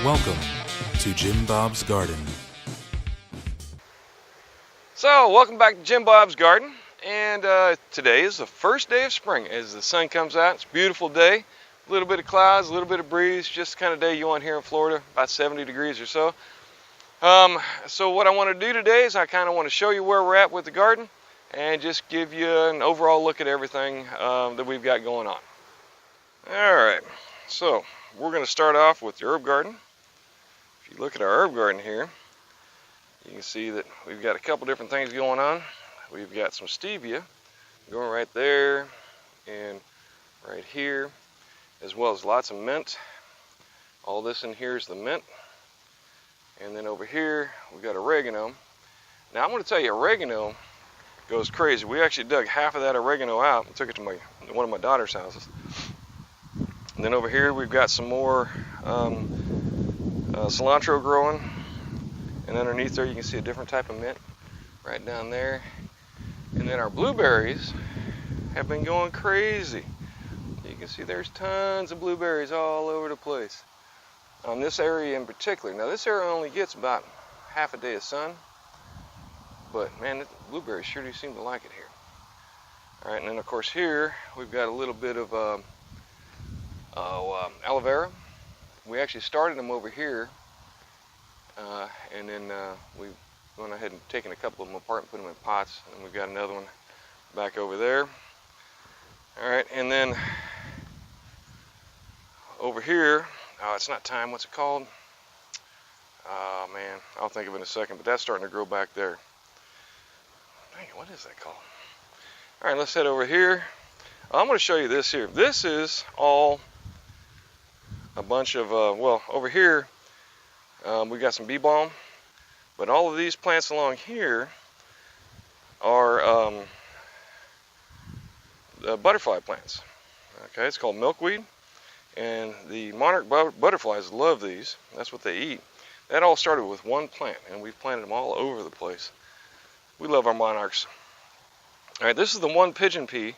Welcome to Jim Bob's Garden. So, welcome back to Jim Bob's Garden, and today is the first day of spring as the sun comes out. It's a beautiful day, a little bit of clouds, a little bit of breeze, just the kind of day you want here in Florida, about 70 degrees or so. So what I want to do today is I kind of want to show you where we're at with the garden and just give you an overall look at everything that we've got going on. Alright, so we're going to start off with the herb garden. If you look at our herb garden here, you can see that we've got a couple different things going on. We've got some stevia going right there and right here, as well as lots of mint. All this in here is the mint. And then over here, we've got oregano. Now I'm going to tell you, oregano goes crazy. We actually dug half of that oregano out and took it to one of my daughter's houses. And then over here, we've got some more cilantro growing. And underneath there, you can see a different type of mint right down there. And then our blueberries have been going crazy. You can see there's tons of blueberries all over the place. On this area in particular. Now this area only gets about half a day of sun, but man, the blueberries sure do seem to like it here. All right, and then of course here we've got a little bit of aloe vera. We actually started them over here, and then we went ahead and taken a couple of them apart and put them in pots, and we've got another one back over there. All right, and then over here, it's not thyme, what's it called? Oh man, I'll think of it in a second, but that's starting to grow back there. Dang it, what is that called? All right, let's head over here. I'm going to show you this here. This is all a bunch of, well, over here, we got some bee balm, but all of these plants along here are butterfly plants. Okay, it's called milkweed. And the monarch butterflies love these. That's what they eat. That all started with one plant, and we've planted them all over the place. We love our monarchs. All right, this is the one pigeon pea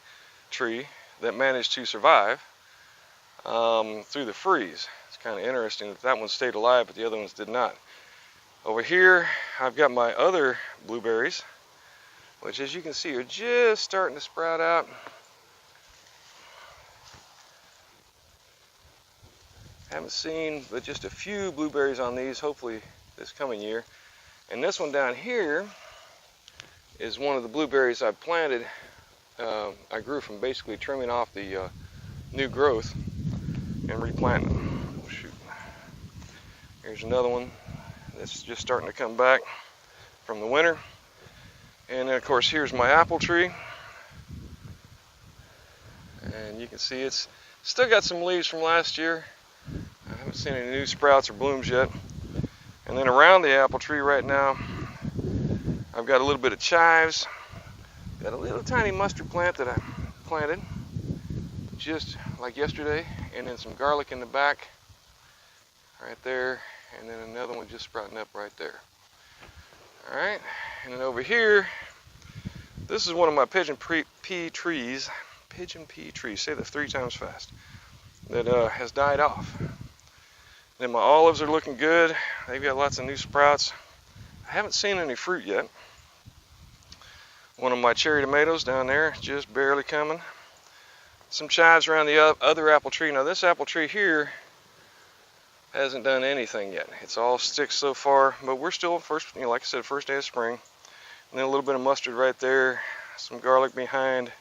tree that managed to survive through the freeze. It's kind of interesting that that one stayed alive, but the other ones did not. Over here, I've got my other blueberries, which as you can see are just starting to sprout out. Haven't seen but just a few blueberries on these, hopefully this coming year. And this one down here is one of the blueberries I planted. I grew from basically trimming off the new growth and replanting them. Oh, shoot. Here's another one that's just starting to come back from the winter. And then of course here's my apple tree. And you can see it's still got some leaves from last year. I haven't seen any new sprouts or blooms yet. And then around the apple tree right now, I've got a little bit of chives. Got a little tiny mustard plant that I planted just like yesterday. And then some garlic in the back right there. And then another one just sprouting up right there. All right, and then over here, this is one of my pigeon pea trees. Pigeon pea trees, say that 3 times fast. That has died off. Then my olives are looking good. They've got lots of new sprouts. I haven't seen any fruit yet. One of my cherry tomatoes down there, just barely coming. Some chives around the other apple tree. Now this apple tree here hasn't done anything yet. It's all sticks so far, but we're still first, like I said, first day of spring. And then a little bit of mustard right there, some garlic behind.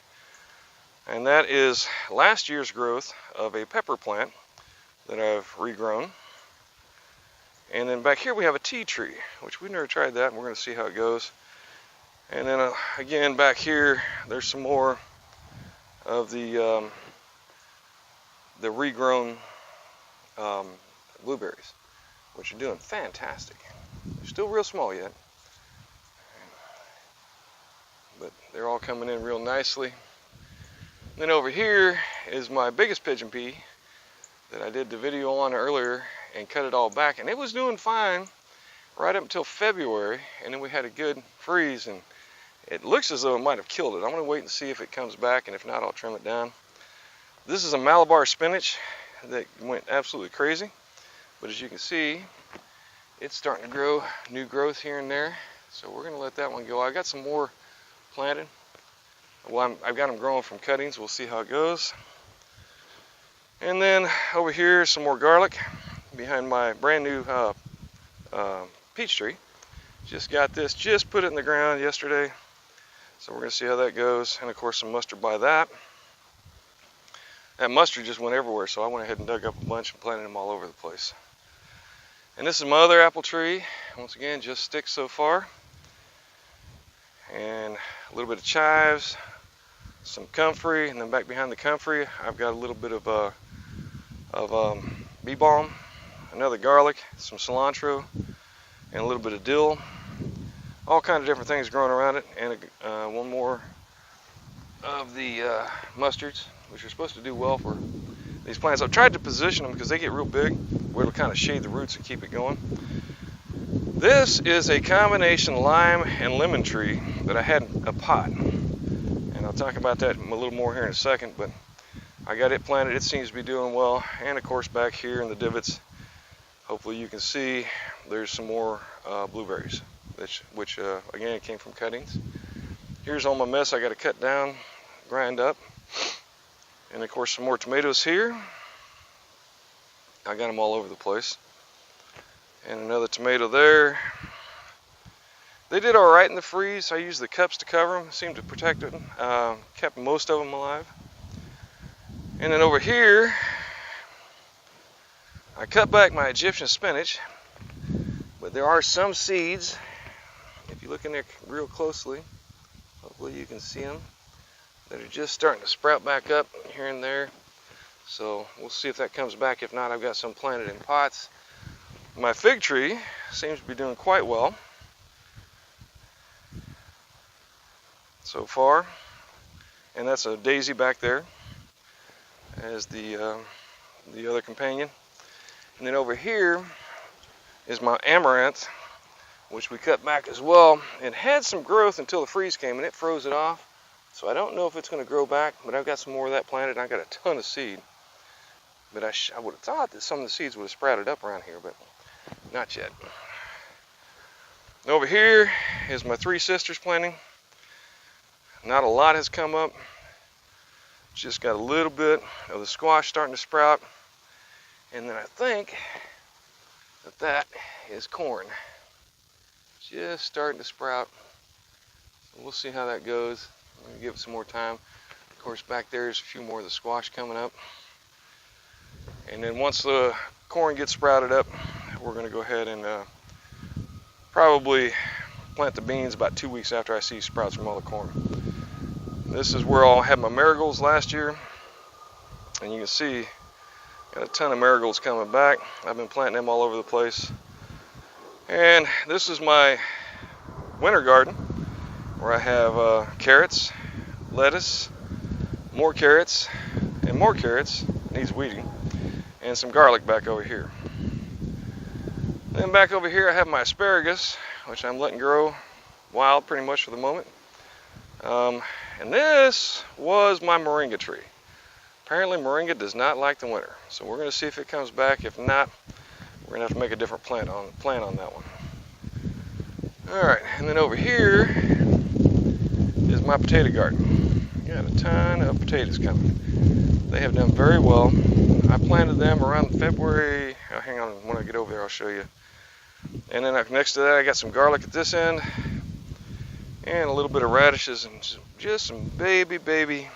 And that is last year's growth of a pepper plant that I've regrown. And then back here we have a tea tree, which we've never tried that, and we're going to see how it goes. And then again back here, there's some more of the regrown blueberries, which are doing fantastic. They're still real small yet, but they're all coming in real nicely. Then over here is my biggest pigeon pea that I did the video on earlier and cut it all back, and it was doing fine right up until February, and then we had a good freeze and it looks as though it might have killed it. I'm going to wait and see if it comes back, and if not, I'll trim it down. This is a Malabar spinach that went absolutely crazy. But as you can see, it's starting to grow new growth here and there. So we're gonna let that one go. I got some more planted. Well, I've got them growing from cuttings. We'll see how it goes. And then over here, some more garlic behind my brand new peach tree. Just got this, just put it in the ground yesterday. So we're gonna see how that goes. And of course some mustard by that. That mustard just went everywhere, so I went ahead and dug up a bunch and planted them all over the place. And this is my other apple tree. Once again, just sticks so far. And a little bit of chives, some comfrey, and then back behind the comfrey, I've got a little bit of bee balm, another garlic, some cilantro, and a little bit of dill. All kinds of different things growing around it, and one more of the mustards, which are supposed to do well for these plants. I've tried to position them because they get real big, where it'll kind of shade the roots and keep it going. This is a combination lime and lemon tree that I had in a pot, and I'll talk about that a little more here in a second. But I got it planted. It seems to be doing well, and of course back here in the divots, hopefully you can see there's some more blueberries, which again came from cuttings. Here's all my mess I got to cut down, grind up, and of course some more tomatoes here. I got them all over the place. And another tomato there. They did all right in the freeze. I used the cups to cover them, seemed to protect them, kept most of them alive. And then over here, I cut back my Egyptian spinach, but there are some seeds. If you look in there real closely, hopefully you can see them, that are just starting to sprout back up here and there. So we'll see if that comes back. If not, I've got some planted in pots. My fig tree seems to be doing quite well so far, and that's a daisy back there as the other companion. And then over here is my amaranth, which we cut back as well. It had some growth until the freeze came and it froze it off, so I don't know if it's going to grow back, but I've got some more of that planted. I got a ton of seed, but I would have thought that some of the seeds would have sprouted up around here, but not yet. Over here is my Three Sisters planting. Not a lot has come up. Just got a little bit of the squash starting to sprout. And then I think that is corn. Just starting to sprout. So we'll see how that goes. I'm going to give it some more time. Of course, back there's a few more of the squash coming up. And then once the corn gets sprouted up, we're going to go ahead and probably plant the beans about 2 weeks after I see sprouts from all the corn. This is where I had my marigolds last year, and you can see got a ton of marigolds coming back. I've been planting them all over the place. And this is my winter garden where I have carrots, lettuce, more carrots, and more carrots, needs weeding, and some garlic back over here. Then back over here I have my asparagus, which I'm letting grow wild pretty much for the moment. And this was my moringa tree. Apparently moringa does not like the winter, so we're going to see if it comes back. If not, we're going to have to make a different plan on that one. Alright, and then over here is my potato garden. Got a ton of potatoes coming. They have done very well. I planted them around February. Oh, hang on, when I get over there I'll show you. And then next to that I got some garlic at this end, and a little bit of radishes, and just some baby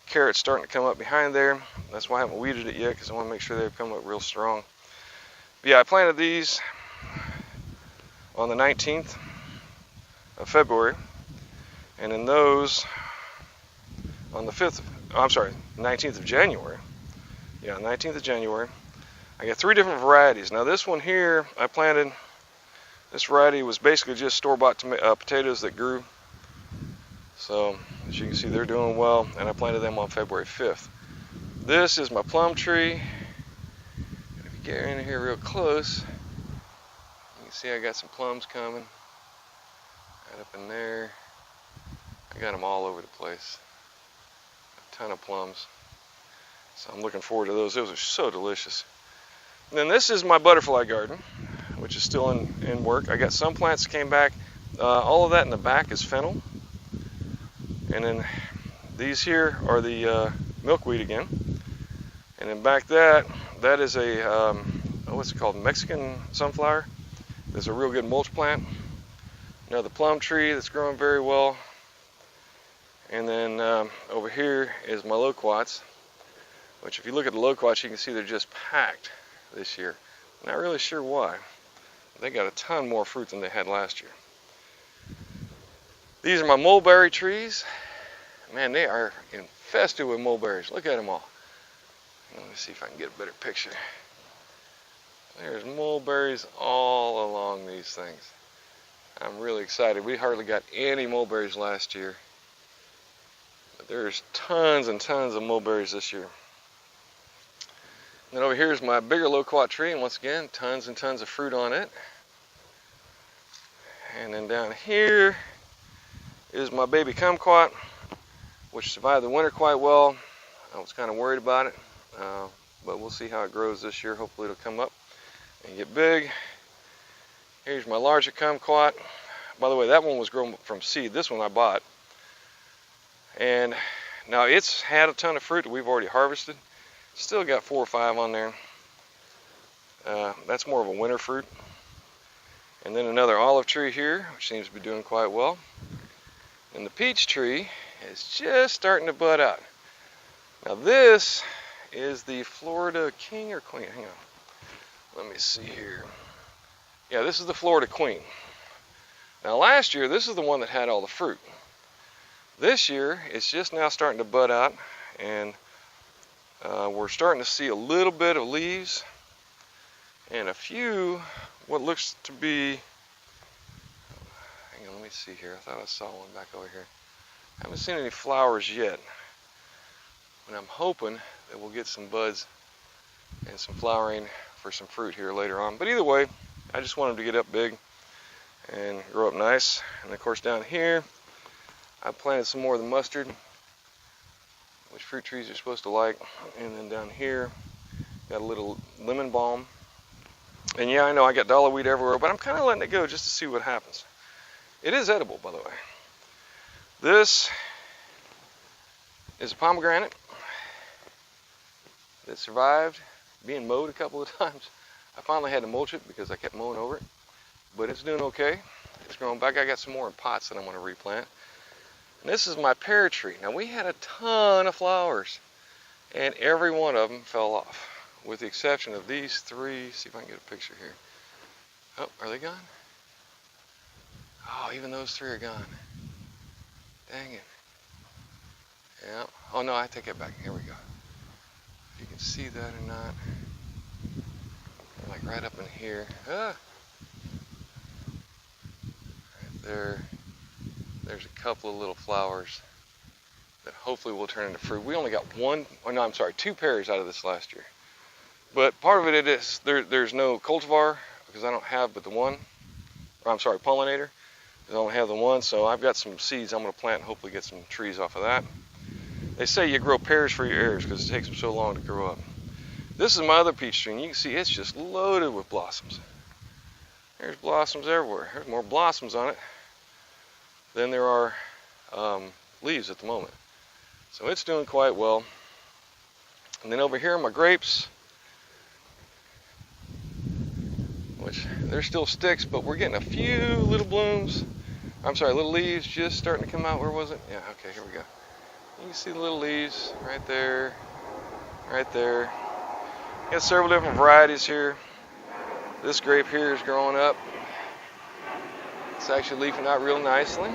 carrots starting to come up behind there. That's why I haven't weeded it yet, because I want to make sure they've come up real strong. But yeah, I planted these on the 19th of February, and then those on the 19th of January. Yeah, 19th of January. I got 3 different varieties. Now this one here I planted, this variety was basically just store-bought potatoes that grew. So as you can see, they're doing well, and I planted them on February 5th. This is my plum tree. And if you get in here real close, you can see I got some plums coming right up in there. I got them all over the place. A ton of plums. So I'm looking forward to those. Those are so delicious. And then this is my butterfly garden, which is still in work. I got some plants that came back. All of that in the back is fennel. And then these here are the milkweed again. And then back that is a, what's it called, Mexican sunflower. It's a real good mulch plant. Another plum tree that's growing very well. And then over here is my loquats, which if you look at the loquats, you can see they're just packed this year. Not really sure why. They got a ton more fruit than they had last year. These are my mulberry trees. Man, they are infested with mulberries. Look at them all. Let me see if I can get a better picture. There's mulberries all along these things. I'm really excited. We hardly got any mulberries last year. But there's tons and tons of mulberries this year. And then over here is my bigger loquat tree, and once again, tons and tons of fruit on it. And then down here is my baby kumquat, which survived the winter quite well. I was kind of worried about it, but we'll see how it grows this year. Hopefully it'll come up and get big. Here's my larger kumquat. By the way, that one was grown from seed. This one I bought. And now it's had a ton of fruit that we've already harvested. Still got 4 or 5 on there. That's more of a winter fruit. And then another olive tree here, which seems to be doing quite well. And the peach tree is just starting to bud out. Now this is the Florida King or Queen. Hang on. Let me see here. Yeah, this is the Florida Queen. Now last year, this is the one that had all the fruit. This year, it's just now starting to bud out, and we're starting to see a little bit of leaves and a few what looks to be, hang on, let me see here. I thought I saw one back over here. I haven't seen any flowers yet, but I'm hoping that we'll get some buds and some flowering for some fruit here later on. But either way, I just want them to get up big and grow up nice. And of course down here, I planted some more of the mustard, which fruit trees are supposed to like. And then down here, got a little lemon balm. And yeah, I know I got dollarweed everywhere, but I'm kind of letting it go just to see what happens. It is edible, by the way. This is a pomegranate that survived being mowed a couple of times. I finally had to mulch it because I kept mowing over it, but it's doing okay. It's growing back. I got some more in pots that I'm going to replant. And this is my pear tree. Now we had a ton of flowers, and every one of them fell off, with the exception of these 3. See if I can get a picture here. Oh, are they gone? Oh, even those 3 are gone. Dang it. Yeah. Oh no, I take it back. Here we go. If you can see that or not. Like right up in here. Ah. Right there. There's a couple of little flowers that hopefully will turn into fruit. We only got 2 pears out of this last year. But part of it is there's no cultivar because I don't have but the one. Or I'm sorry, pollinator. I don't have the one, so I've got some seeds I'm going to plant and hopefully get some trees off of that. They say you grow pears for your heirs because it takes them so long to grow up. This is my other peach tree, and you can see it's just loaded with blossoms. There's blossoms everywhere. There's more blossoms on it than there are leaves at the moment. So it's doing quite well. And then over here are my grapes, which they're still sticks, but we're getting a few little blooms. I'm sorry, little leaves just starting to come out. Where was it? Yeah, okay, here we go. You can see the little leaves right there, right there. Got several different varieties here. This grape here is growing up. It's actually leafing out real nicely.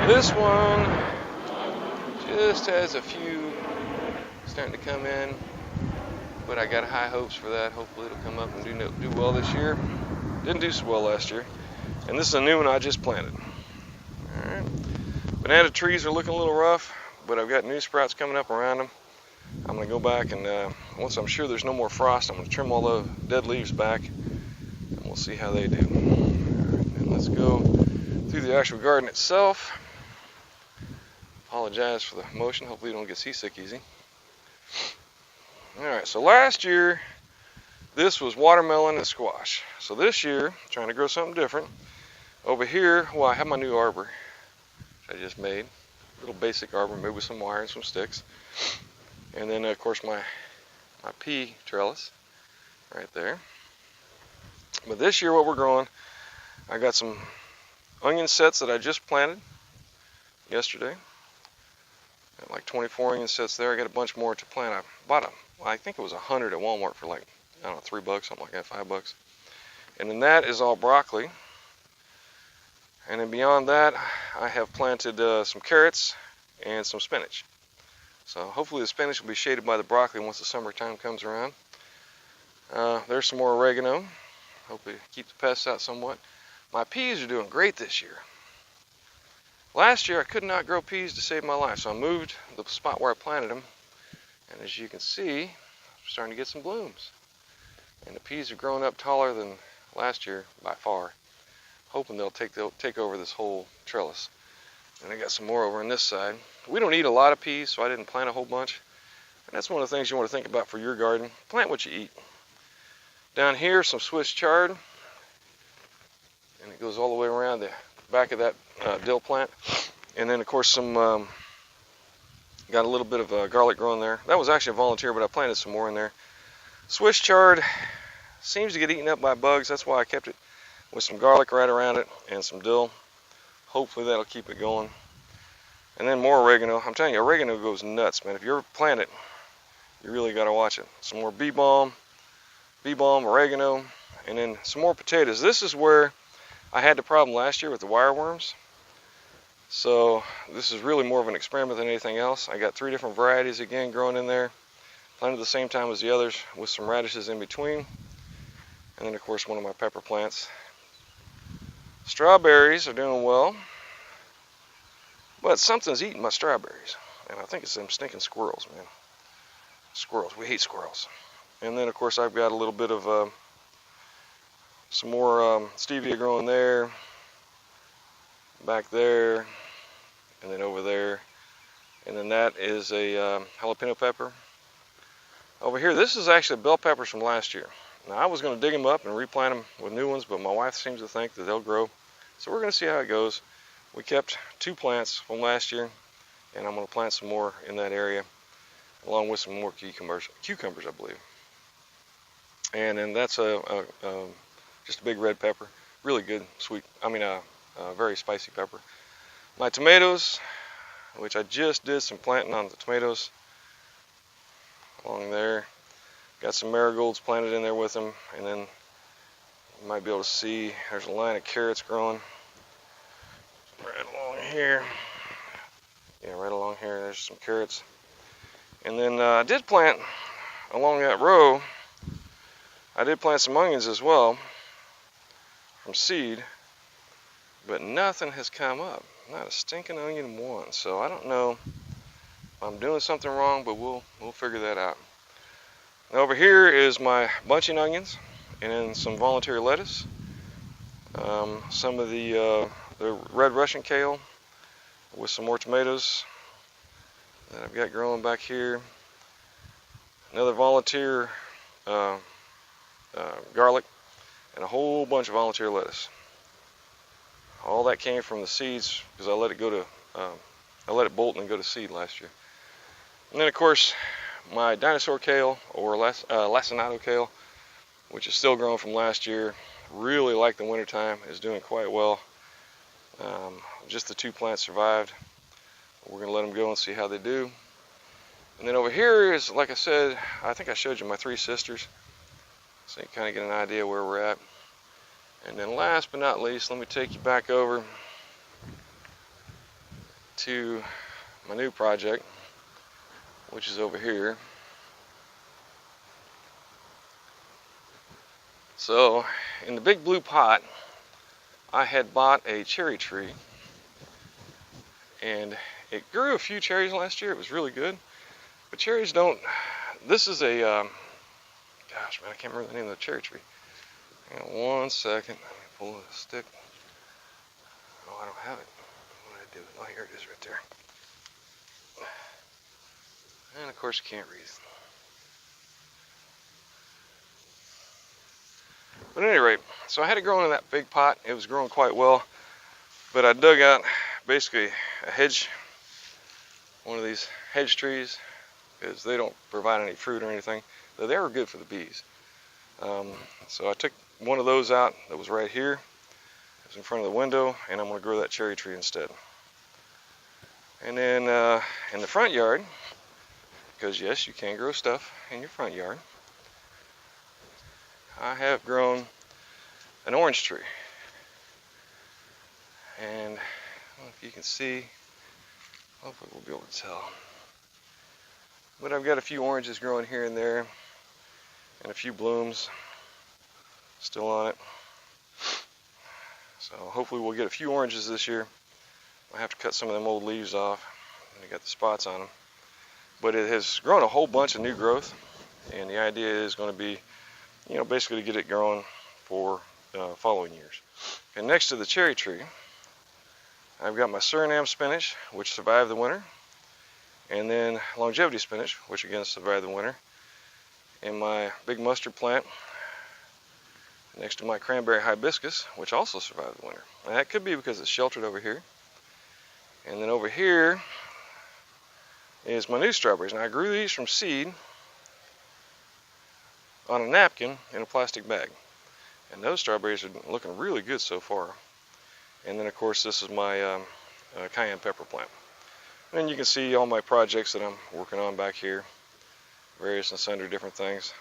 This one just has a few starting to come in, but I got high hopes for that. Hopefully it'll come up and do well this year. Didn't do so well last year. And this is a new one I just planted. All right. Banana trees are looking a little rough, but I've got new sprouts coming up around them. I'm going to go back and once I'm sure there's no more frost, I'm going to trim all the dead leaves back, and we'll see how they do. All right, and let's go through the actual garden itself. Apologize for the motion. Hopefully you don't get seasick easy. Alright, so last year this was watermelon and squash. So this year, trying to grow something different. Over here, well, I have my new arbor I just made. A little basic arbor made with some wire and some sticks. And then of course my pea trellis right there. But this year what we're growing, I got some onion sets that I just planted yesterday. Got like 24 onion sets there. I got a bunch more to plant. I bought them. I think it was 100 at Walmart for like, I don't know, $3, something like that, $5. And then that is all broccoli. And then beyond that, I have planted some carrots and some spinach. So hopefully the spinach will be shaded by the broccoli once the summertime comes around. There's some more oregano. Hopefully keep the pests out somewhat. My peas are doing great this year. Last year I could not grow peas to save my life, so I moved the spot where I planted them. And as you can see, I'm starting to get some blooms. And the peas are growing up taller than last year by far. Hoping they'll take over this whole trellis. And I got some more over on this side. We don't eat a lot of peas, so I didn't plant a whole bunch. And that's one of the things you want to think about for your garden. Plant what you eat. Down here, some Swiss chard. And it goes all the way around the back of that dill plant. And then, of course, some got a little bit of garlic growing there. That was actually a volunteer, but I planted some more in there. Swiss chard seems to get eaten up by bugs. That's why I kept it with some garlic right around it and some dill. Hopefully that'll keep it going. And then more oregano. I'm telling you, oregano goes nuts, man. If you ever plant it, you really got to watch it. Some more bee balm, oregano, and then some more potatoes. This is where I had the problem last year with the wireworms. So this is really more of an experiment than anything else. I got 3 different varieties again growing in there. Planted at the same time as the others with some radishes in between. And then of course one of my pepper plants. Strawberries are doing well. But something's eating my strawberries. And I think it's them stinking squirrels, man. Squirrels, we hate squirrels. And then of course I've got a little bit of some more stevia growing there. Back there. And then over there. And then that is a jalapeno pepper. Over here, this is actually bell peppers from last year. Now I was going to dig them up and replant them with new ones, but my wife seems to think that they'll grow. So we're going to see how it goes. We kept 2 plants from last year, and I'm going to plant some more in that area, along with some more cucumbers, I believe. And then that's just a big red pepper, really good, sweet. Very spicy pepper. My tomatoes, which I just did some planting on the tomatoes, along there. Got some marigolds planted in there with them, and then you might be able to see there's a line of carrots growing right along here. Yeah, right along here there's some carrots. And then I did plant along that row, I did plant some onions as well from seed, but nothing has come up. Not a stinking onion one. So I don't know if I'm doing something wrong, but we'll figure that out. Now over here is my bunching onions, and then some volunteer lettuce, some of the red Russian kale, with some more tomatoes that I've got growing back here. Another volunteer garlic, and a whole bunch of volunteer lettuce. All that came from the seeds because I let it bolt and go to seed last year. And then of course my dinosaur kale, or lacinato kale, which is still growing from last year. Really like the wintertime, is doing quite well. Just the 2 plants survived. We're going to let them go and see how they do. And then over here is, like I said, I think I showed you my 3 sisters, so you kind of get an idea where we're at. And then last but not least, let me take you back over to my new project, which is over here. So in the big blue pot, I had bought a cherry tree, and it grew a few cherries last year. It was really good, but cherries don't. This is a gosh, man, I can't remember the name of the cherry tree. Hang on one second. Let me pull the stick. Oh, I don't have it. What did I do? Oh, here it is right there. And of course you can't read. But at any rate, so I had it growing in that big pot. It was growing quite well, but I dug out basically a hedge, one of these hedge trees, because they don't provide any fruit or anything. Though they were good for the bees. So I took one of those out that was right here. It was in front of the window, and I'm going to grow that cherry tree instead. And then in the front yard, because yes, you can grow stuff in your front yard, I have grown an orange tree. And I don't know if you can see, hopefully we'll be able to tell. But I've got a few oranges growing here and there, and a few blooms still on it. So hopefully we'll get a few oranges this year. I have to cut some of them old leaves off. They got the spots on them. But it has grown a whole bunch of new growth, and the idea is going to be, basically to get it growing for following years. And next to the cherry tree, I've got my Suriname spinach, which survived the winter, and then longevity spinach, which again survived the winter, and my big mustard plant next to my cranberry hibiscus, which also survived the winter. And that could be because it's sheltered over here. And then over here is my new strawberries. Now I grew these from seed on a napkin in a plastic bag. And those strawberries are looking really good so far. And then of course this is my cayenne pepper plant. And then you can see all my projects that I'm working on back here. Various and sundry different things.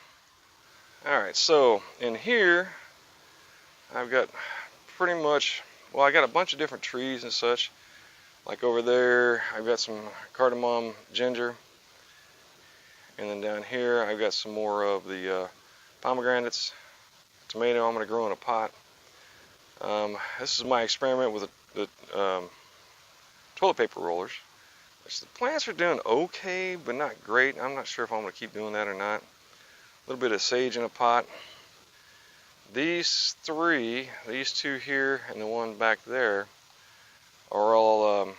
Alright, so in here I've got pretty much, well, I got a bunch of different trees and such. Like over there I've got some cardamom ginger, and then down here I've got some more of the pomegranates, tomato I'm going to grow in a pot. This is my experiment with the toilet paper rollers. The plants are doing okay, but not great. I'm not sure if I'm going to keep doing that or not. A little bit of sage in a pot. These two here and the one back there, are all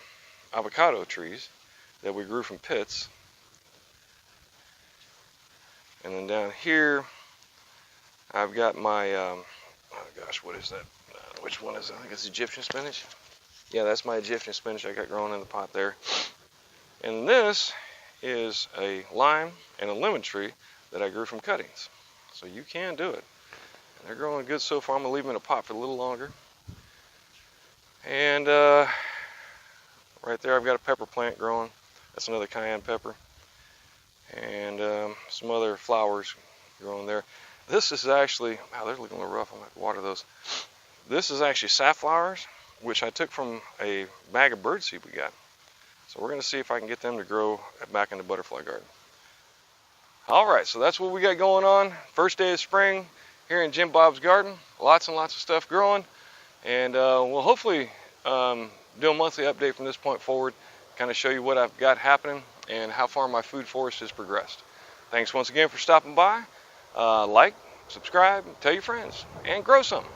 avocado trees that we grew from pits. And then down here, I've got my, oh gosh, what is that? Which one is it? I think it's Egyptian spinach. Yeah, that's my Egyptian spinach I got growing in the pot there. And this is a lime and a lemon tree that I grew from cuttings. So you can do it. And they're growing good so far. I'm going to leave them in a pot for a little longer. And right there I've got a pepper plant growing. That's another cayenne pepper. And some other flowers growing there. This is actually, wow, they're looking a little rough. I'm going to have to water those. This is actually safflowers, which I took from a bag of birdseed we got. So we're going to see if I can get them to grow back in the butterfly garden. Alright, so that's what we got going on. First day of spring here in Jim Bob's garden. Lots and lots of stuff growing. And we'll hopefully do a monthly update from this point forward. Kind of show you what I've got happening and how far my food forest has progressed. Thanks once again for stopping by. Like, subscribe, tell your friends, and grow something.